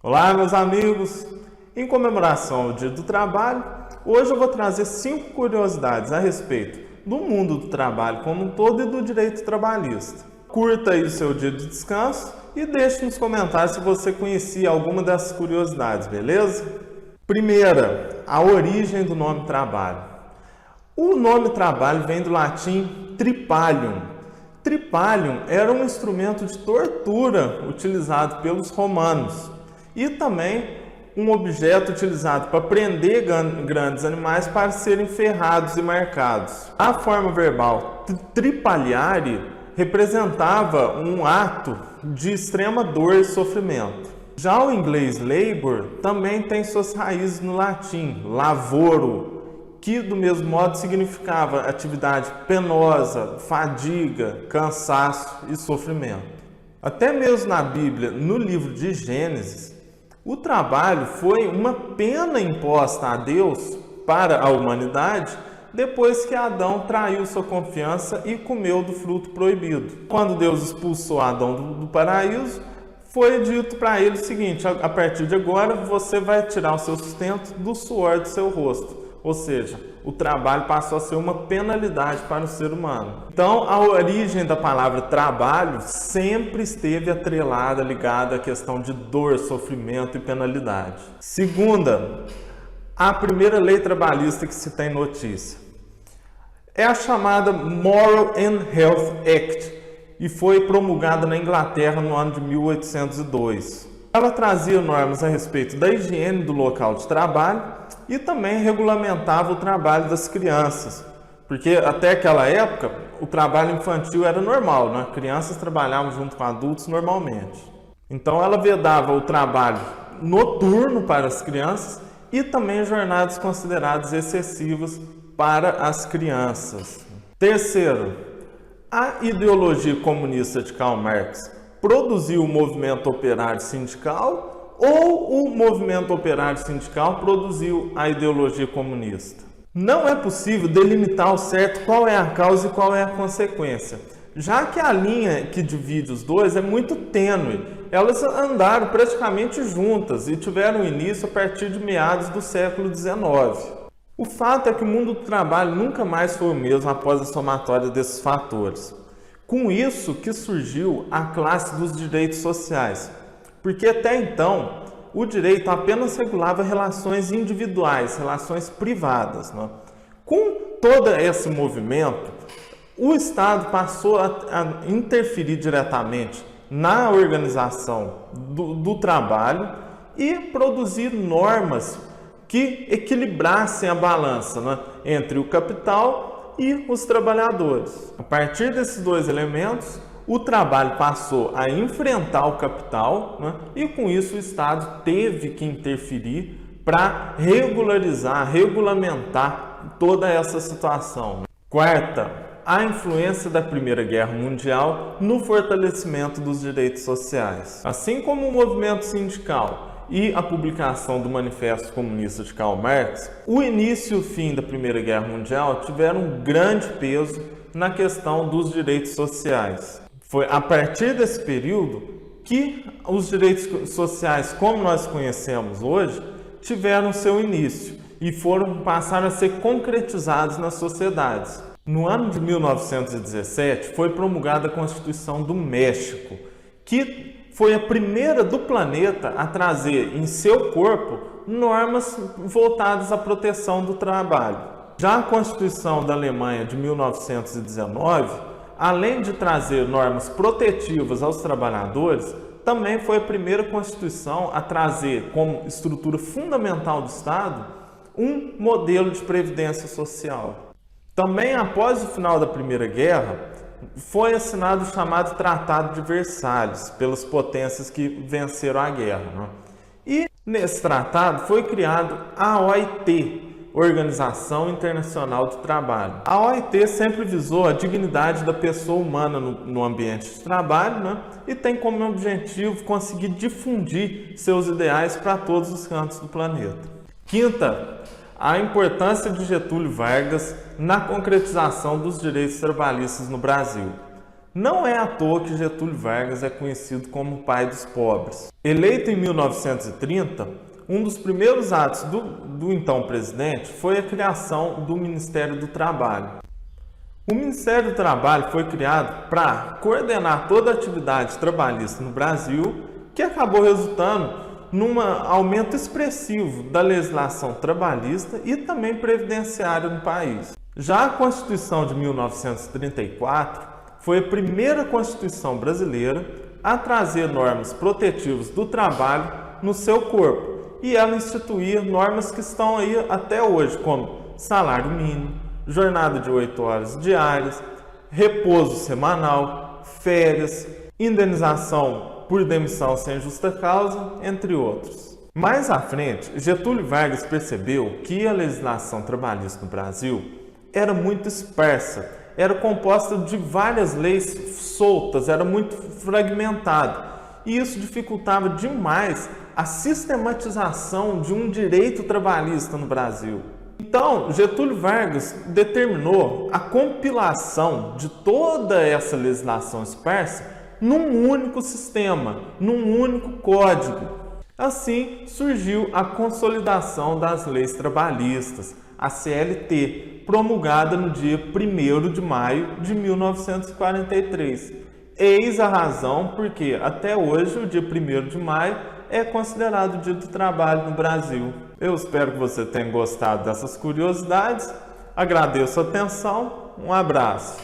Olá, meus amigos! Em comemoração ao Dia do Trabalho, hoje eu vou trazer 5 curiosidades a respeito do mundo do trabalho como um todo e do direito trabalhista. Curta aí o seu dia de descanso e deixe nos comentários se você conhecia alguma dessas curiosidades, beleza? Primeira, a origem do nome trabalho. O nome trabalho vem do latim tripalium. Tripalium era um instrumento de tortura utilizado pelos romanos e também um objeto utilizado para prender grandes animais para serem ferrados e marcados. A forma verbal tripaliare representava um ato de extrema dor e sofrimento. Já o inglês labor também tem suas raízes no latim, lavoro, que do mesmo modo significava atividade penosa, fadiga, cansaço e sofrimento. Até mesmo na Bíblia, no livro de Gênesis, o trabalho foi uma pena imposta a Deus para a humanidade depois que Adão traiu sua confiança e comeu do fruto proibido. Quando Deus expulsou Adão do paraíso, foi dito para ele o seguinte: a partir de agora você vai tirar o seu sustento do suor do seu rosto. Ou seja, o trabalho passou a ser uma penalidade para o ser humano. Então, a origem da palavra trabalho sempre esteve atrelada, ligada à questão de dor, sofrimento e penalidade. Segunda, a primeira lei trabalhista que se tem notícia é a chamada Moral and Health Act e foi promulgada na Inglaterra no ano de 1802. Ela trazia normas a respeito da higiene do local de trabalho e também regulamentava o trabalho das crianças, porque até aquela época o trabalho infantil era normal, né? Crianças trabalhavam junto com adultos normalmente. Então ela vedava o trabalho noturno para as crianças e também jornadas consideradas excessivas para as crianças. Terceiro, a ideologia comunista de Karl Marx produziu o movimento operário sindical ou o movimento operário sindical produziu a ideologia comunista? Não é possível delimitar ao certo qual é a causa e qual é a consequência, já que a linha que divide os dois é muito tênue. Elas andaram praticamente juntas e tiveram início a partir de meados do século XIX. O fato é que o mundo do trabalho nunca mais foi o mesmo após a somatória desses fatores. Com isso que surgiu a classe dos direitos sociais, porque até então o direito apenas regulava relações individuais, relações privadas, né? Com todo esse movimento, o Estado passou a interferir diretamente na organização do trabalho e produzir normas que equilibrassem a balança, né, entre o capital e os trabalhadores. A partir desses dois elementos, o trabalho passou a enfrentar o capital, né, e com isso o Estado teve que interferir para regularizar, regulamentar toda essa situação. Quarta, a influência da Primeira Guerra Mundial no fortalecimento dos direitos sociais. Assim como o movimento sindical e a publicação do Manifesto Comunista de Karl Marx, o início e o fim da Primeira Guerra Mundial tiveram um grande peso na questão dos direitos sociais. Foi a partir desse período que os direitos sociais, como nós conhecemos hoje, tiveram seu início e passaram a ser concretizados nas sociedades. No ano de 1917, foi promulgada a Constituição do México, que foi a primeira do planeta a trazer em seu corpo normas voltadas à proteção do trabalho. Já a Constituição da Alemanha de 1919, além de trazer normas protetivas aos trabalhadores, também foi a primeira Constituição a trazer como estrutura fundamental do Estado um modelo de previdência social. Também após o final da Primeira Guerra, foi assinado o chamado Tratado de Versalhes pelas potências que venceram a guerra, né? E nesse tratado foi criado a OIT, Organização Internacional do Trabalho. A OIT sempre visou a dignidade da pessoa humana no ambiente de trabalho, né? E tem como objetivo conseguir difundir seus ideais para todos os cantos do planeta. Quinta, a importância de Getúlio Vargas na concretização dos direitos trabalhistas no Brasil. Não é à toa que Getúlio Vargas é conhecido como o pai dos pobres. Eleito em 1930, um dos primeiros atos do então presidente foi a criação do Ministério do Trabalho. O Ministério do Trabalho foi criado para coordenar toda a atividade trabalhista no Brasil, que acabou resultando num aumento expressivo da legislação trabalhista e também previdenciária no país. Já a Constituição de 1934 foi a primeira Constituição brasileira a trazer normas protetivas do trabalho no seu corpo, e ela instituía normas que estão aí até hoje, como salário mínimo, jornada de 8 horas diárias, repouso semanal, férias, indenização por demissão sem justa causa, entre outros. Mais à frente, Getúlio Vargas percebeu que a legislação trabalhista no Brasil era muito dispersa, era composta de várias leis soltas, era muito fragmentado, e isso dificultava demais a sistematização de um direito trabalhista no Brasil. Então, Getúlio Vargas determinou a compilação de toda essa legislação dispersa num único sistema, num único código. Assim, surgiu a Consolidação das Leis Trabalhistas, a CLT, promulgada no dia 1º de maio de 1943. Eis a razão porque, até hoje, o dia 1º de maio é considerado o Dia do Trabalho no Brasil. Eu espero que você tenha gostado dessas curiosidades. Agradeço a atenção. Um abraço.